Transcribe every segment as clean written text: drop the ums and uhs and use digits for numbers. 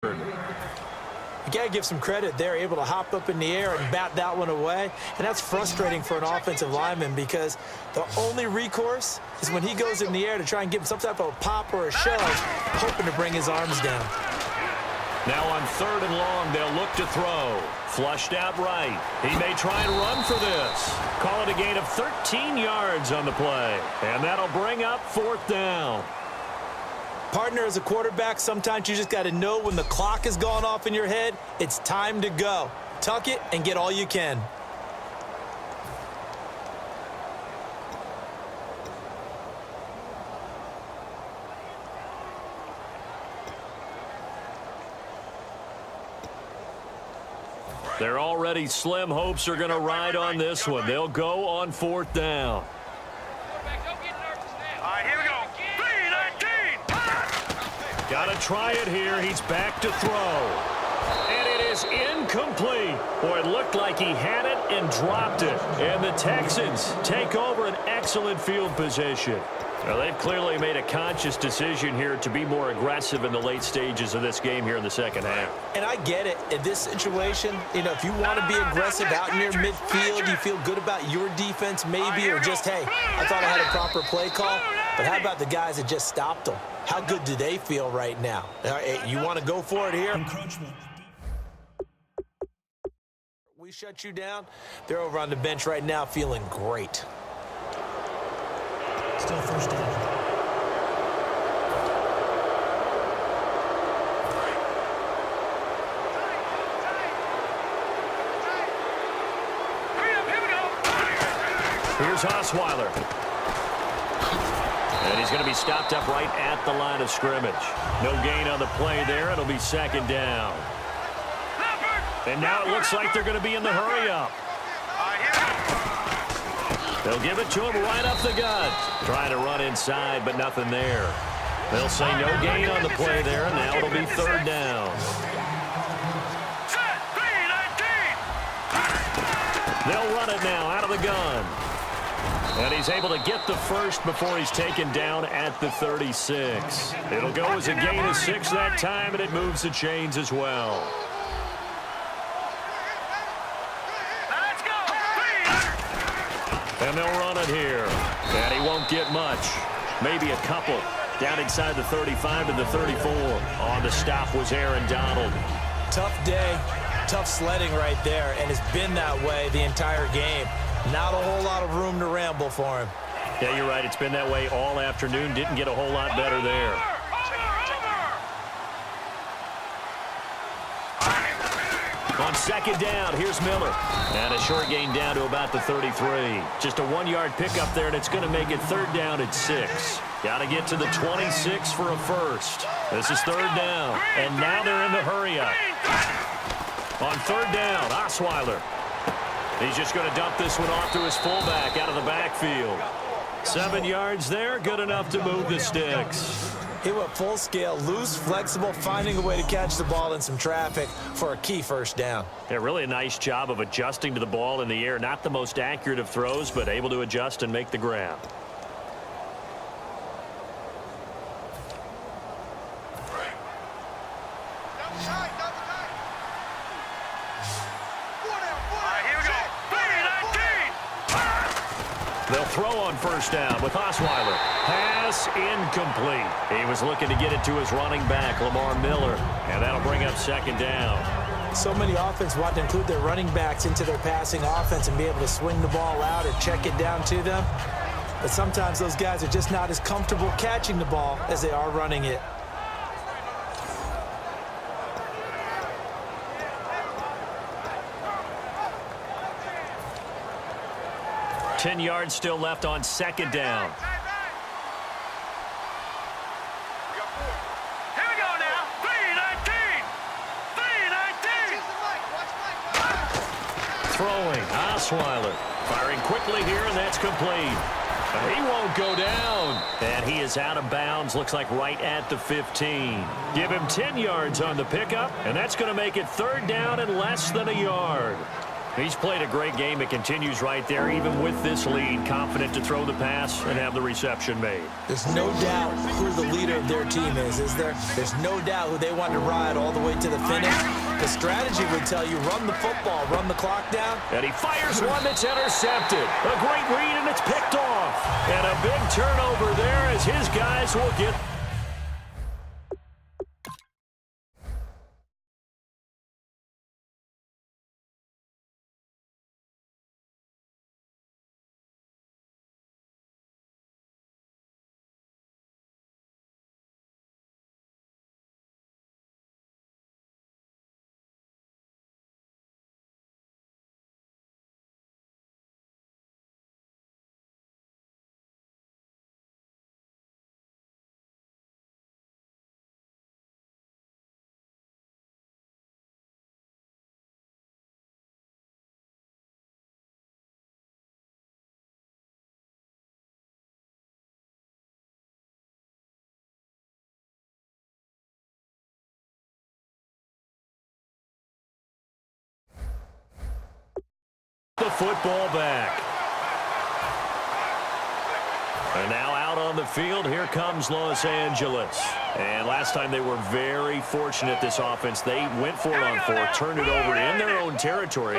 You got to give some credit. They're able to hop up in the air and bat that one away. And that's frustrating for an offensive lineman because the only recourse is when he goes in the air to try and give him some type of a pop or a shove, hoping to bring his arms down. Now on 3rd and long, they'll look to throw. Flushed out right. He may try and run for this. Call it a gain of 13 yards on the play. And that'll bring up 4th down. Partner, as a quarterback, sometimes you just got to know when the clock has gone off in your head, it's time to go. Tuck it and get all you can. They're already slim hopes are going to ride on this one. They'll go on 4th down. Got to try it here. He's back to throw. And it is incomplete. Boy, it looked like he had it and dropped it. And the Texans take over an excellent field position. Well, they've clearly made a conscious decision here to be more aggressive in the late stages of this game here in the second half. And I get it. In this situation, you know, if you want to be aggressive out near midfield, you feel good about your defense maybe, or just, hey, I thought I had a proper play call. But how about the guys that just stopped them? How good do they feel right now? You want to go for it here? Encroachment. We shut you down. They're over on the bench right now feeling great. Still first down. Here's Osweiler. And he's going to be stopped up right at the line of scrimmage. No gain on the play there. It'll be 2nd down. And now it looks like they're going to be in the hurry-up. They'll give it to him right up the gut. Trying to run inside, but nothing there. They'll say no gain on the play there, and now it'll be 3rd down. They'll run it now out of the gun. And he's able to get the first before he's taken down at the 36. It'll go as a gain of 6 that time, and it moves the chains as well. And they'll run it here. And he won't get much. Maybe a couple. Down inside the 35 to the 34. On the stop was Aaron Donald. Tough day, tough sledding right there, and it's been that way the entire game. Not a whole lot of room to ramble for him. Yeah, you're right. It's been that way all afternoon. Didn't get a whole lot better there. On 2nd down, here's Miller. And a short gain down to about the 33. Just a 1-yard pickup there, and it's going to make it 3rd down at 6. Got to get to the 26 for a first. This is 3rd down, and now they're in the hurry-up. On 3rd down, Osweiler. He's just going to dump this one off to his fullback out of the backfield. 7 yards there, good enough to move the sticks. He went full scale, loose, flexible, finding a way to catch the ball in some traffic for a key 1st down. Yeah, really a nice job of adjusting to the ball in the air. Not the most accurate of throws, but able to adjust and make the grab. They'll throw on 1st down with Osweiler. Pass incomplete. He was looking to get it to his running back, Lamar Miller. And that'll bring up 2nd down. So many offenses want to include their running backs into their passing offense and be able to swing the ball out or check it down to them. But sometimes those guys are just not as comfortable catching the ball as they are running it. Ten yards still left on 2nd down. Here we go now. 3-19. Throwing, Osweiler. Firing quickly here, and that's complete. He won't go down. And he is out of bounds, looks like right at the 15. Give him 10 yards on the pickup, and that's going to make it 3rd down and less than a yard. He's played a great game. It continues right there, even with this lead, confident to throw the pass and have the reception made. There's no doubt who the leader of their team is there? There's no doubt who they want to ride all the way to the finish. The strategy would tell you, run the football, run the clock down. And he fires one that's intercepted. A great read, and it's picked off. And a big turnover there as his guys will get... the football back. And now out on the field, here comes Los Angeles. And last time they were very fortunate, this offense. They went for it on fourth, turned it over in their own territory,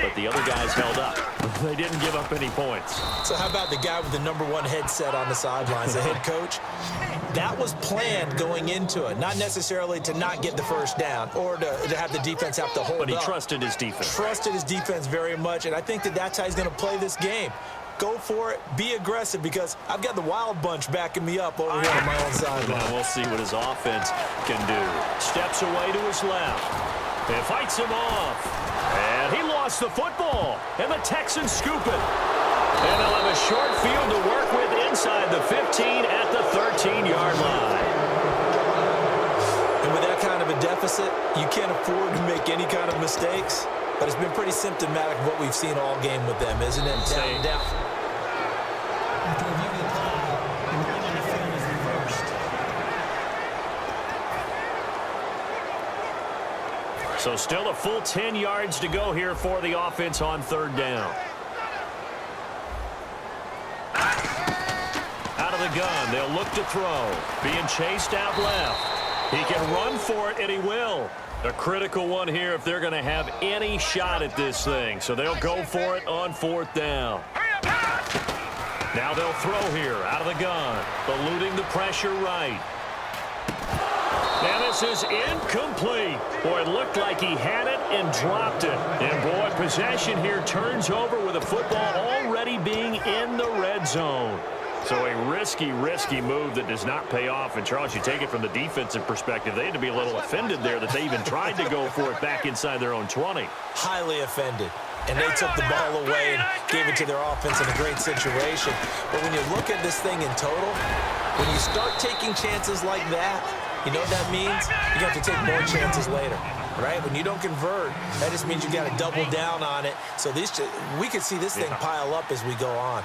but the other guys held up. They didn't give up any points. So how about the guy with the #1 headset on the sidelines, the head coach? That was planned going into it, not necessarily to not get the first down or to have the defense have to hold up. But he trusted his defense. Trusted his defense very much, and I think that's how he's going to play this game. Go for it, be aggressive, because I've got the wild bunch backing me up over here on my own sideline. Now we'll see what his offense can do. Steps away to his left and fights him off. And he lost the football, and the Texans scoop it. And they'll have a short field to work with inside the 15 at the 13-yard line. And with that kind of a deficit, you can't afford to make any kind of mistakes. But it's been pretty symptomatic of what we've seen all game with them, isn't it? Down and down. So still a full 10 yards to go here for the offense on third down. Out of the gun, they'll look to throw. Being chased out left. He can run for it, and he will. A critical one here if they're going to have any shot at this thing. So they'll go for it on fourth down. Now they'll throw here out of the gun. Eluding the pressure right. And this is incomplete. Boy, it looked like he had it and dropped it. And, boy, possession here turns over with the football already being in the red zone. So a risky move that does not pay off. And, Charles, you take it from the defensive perspective. They had to be a little offended there that they even tried to go for it back inside their own 20. Highly offended. And they took the ball away and gave it to their offense in a great situation. But when you look at this thing in total, when you start taking chances like that, you know what that means? You have to take more chances later, right? When you don't convert, that just means you got to double down on it. So we could see this thing pile up as we go on.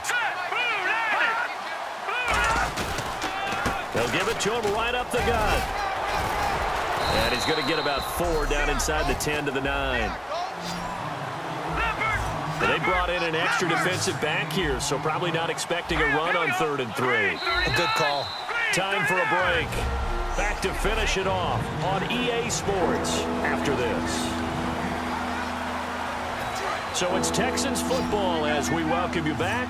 They'll give it to him right up the gut. And he's going to get about 4 down inside the 10 to the 9. But they brought in an extra defensive back here, so probably not expecting a run on 3rd and 3. A good call. Time for a break. Back to finish it off on EA Sports after this. So it's Texans football as we welcome you back.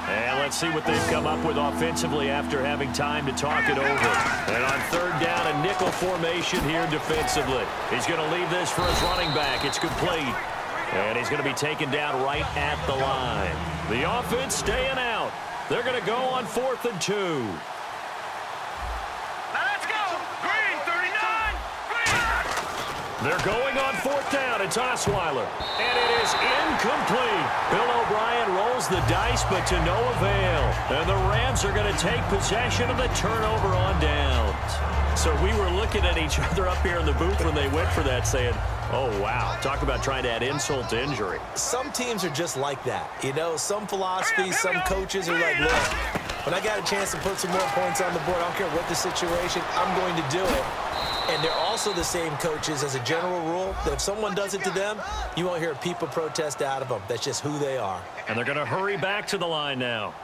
And let's see what they've come up with offensively after having time to talk it over. And on 3rd down, a nickel formation here defensively. He's going to leave this for his running back. It's complete. And he's going to be taken down right at the line. The offense staying out. They're going to go on 4th and 2. They're going on 4th down. It's Osweiler. And it is incomplete. Bill O'Brien rolls the dice, but to no avail. And the Rams are going to take possession of the turnover on downs. So we were looking at each other up here in the booth when they went for that, saying, oh, wow. Talk about trying to add insult to injury. Some teams are just like that. You know, some philosophies, some coaches are like, look, when I got a chance to put some more points on the board, I don't care what the situation, I'm going to do it. And they're also the same coaches as a general rule that if someone does it to them, you won't hear a peep of protest out of them. That's just who they are. And they're going to hurry back to the line now.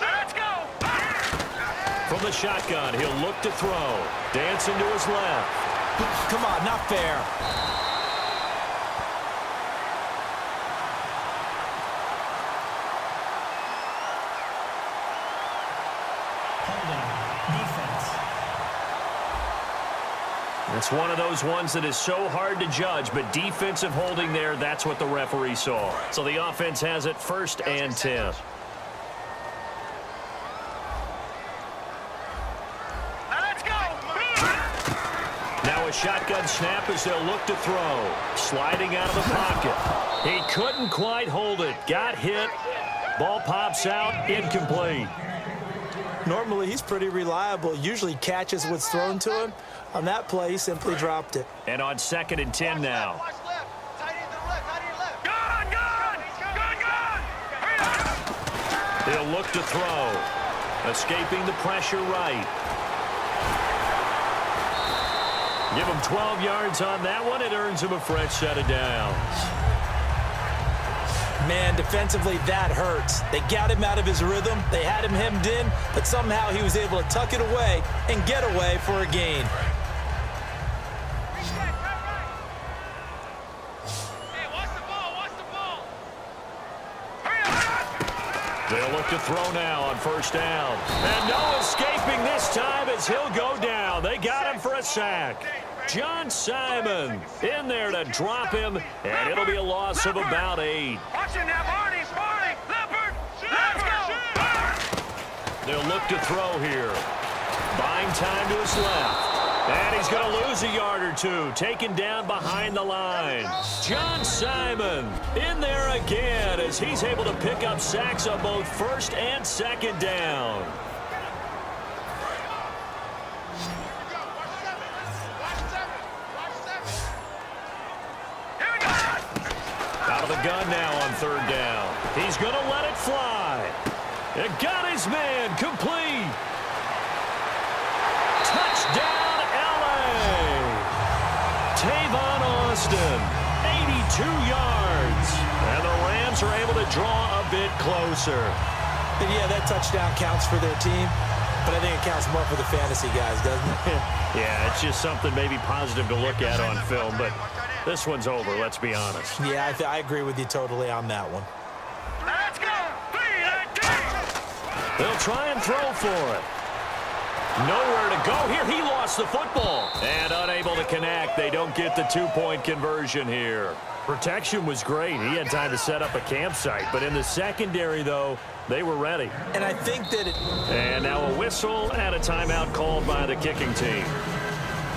Let's go. From the shotgun, he'll look to throw. Dancing to his left. Come on, not fair. It's one of those ones that is so hard to judge, but defensive holding there, that's what the referee saw. So the offense has it 1st and 10. Let's go. Now a shotgun snap as they'll look to throw. Sliding out of the pocket. He couldn't quite hold it. Got hit. Ball pops out. Incomplete. Normally, he's pretty reliable. Usually catches what's thrown to him. On that play, he simply dropped it. And on 2nd and 10 now. He'll look to throw. Escaping the pressure right. Give him 12 yards on that one. It earns him a fresh set of downs. Man, defensively, that hurts. They got him out of his rhythm. They had him hemmed in, but somehow he was able to tuck it away and get away for a gain. They'll look to throw now on 1st down. And no escaping this time as he'll go down. They got him for a sack. John Simon in there to drop him, and it'll be a loss of about 8. They'll look to throw here. Buying time to his left. And he's going to lose a yard or two. Taken down behind the line. John Simon in there again as he's able to pick up sacks on both 1st and 2nd down. Out of the gun now on 3rd down. He's going to let it fly. It got his man complete. Touchdown, L.A. Tavon Austin, 82 yards. And the Rams are able to draw a bit closer. And yeah, that touchdown counts for their team, but I think it counts more for the fantasy guys, doesn't it? Yeah, it's just something maybe positive to look at on film, but this one's over, let's be honest. Yeah, I agree with you totally on that one. Let's go. They'll try and throw for it. Nowhere to go here. He lost the football. And unable to connect. They don't get the 2-point conversion here. Protection was great. He had time to set up a campsite. But in the secondary, though, they were ready. And I think that And now a whistle and a timeout called by the kicking team.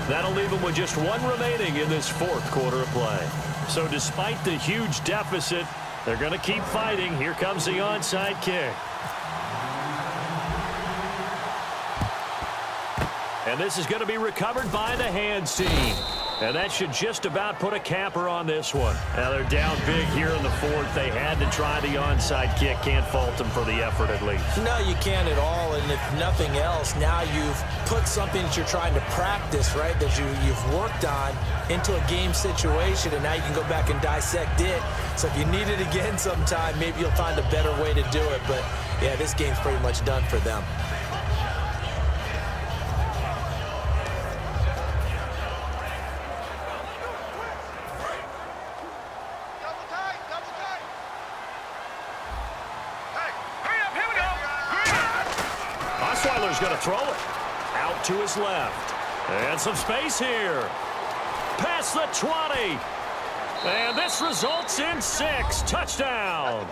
That'll leave them with just 1 remaining in this 4th quarter of play. So despite the huge deficit, they're going to keep fighting. Here comes the onside kick. And this is going to be recovered by the hands team. And that should just about put a capper on this one. Now they're down big here in the 4th. They had to try the onside kick. Can't fault them for the effort at least. no, you can't at all. And if nothing else, now you've put something that you're trying to practice, right, that you've worked on into a game situation, and now you can go back and dissect it. So if you need it again sometime, maybe you'll find a better way to do it. But, yeah, this game's pretty much done for them. Osweiler's going to throw it. Out to his left. And some space here. Past the 20. And this results in 6. Touchdown.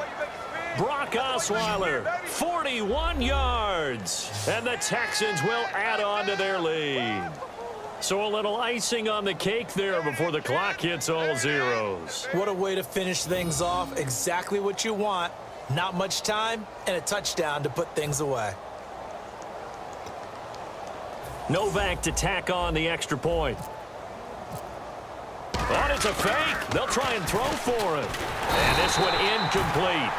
Brock Osweiler, 41 yards. And the Texans will add on to their lead. So a little icing on the cake there before the clock hits all zeros. What a way to finish things off. Exactly what you want. Not much time and a touchdown to put things away. Novak to tack on the extra point. Oh, it's a fake. They'll try and throw for it. And this one incomplete.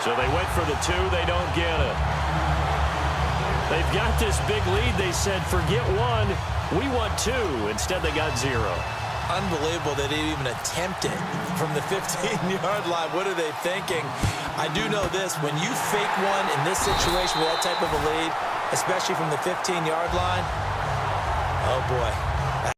So they went for the 2. They don't get it. They've got this big lead. They said, forget one. We want two. Instead, they got 0. Unbelievable they didn't even attempt it from the 15-yard line. What are they thinking? I do know this. When you fake one in this situation with that type of a lead, especially from the 15-yard line, oh, boy.